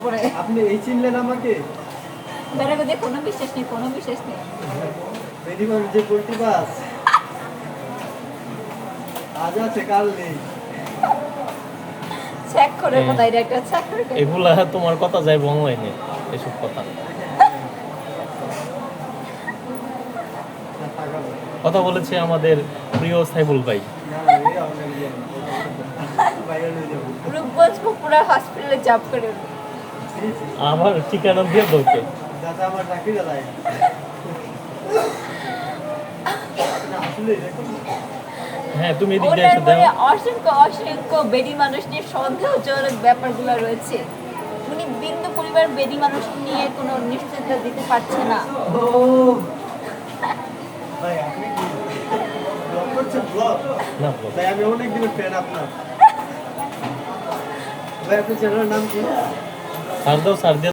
আপনি এই চিনলেন আমাকে? বেড়াকে কোনো বিশ্বাস নেই, কোনো বিশ্বাস নেই। বেরিবাস যে পোল্ট্রি বাস আজ আছে কাল নেই। চেক করে কোথায় একটা চেক করে এগুলা তোমার কথা যায় অনলাইনে, এসব কথা কথা বলেছে আমাদের প্রিয় সাইবুল ভাই। রূপগঞ্জ পুরা হসপিটালে জব করে। আমার ঠিকানা দিয়ে বলতে দাদা আমার চাকরি দাঁড়ায় হ্যাঁ, তুমি এদিক দিয়ে ওনার এসে দাও। মনে অসংখ্য অসংখ্য বেডি মানুষ নিয়ে সন্দেহজনক ব্যাপারগুলো রয়েছে। উনি বিন্দু পরিবার বেডি মানুষ নিয়ে কোনো নিশ্চয়তা দিতে পারছে না। ভাই আপনি কি ব্লগ করছেন? ব্লগ না, ভাই আমি অনেক দিনের ফ্যান আপনার। ভাই আপনার চ্যানেলের নাম কি? সার দাও, সার দিয়ে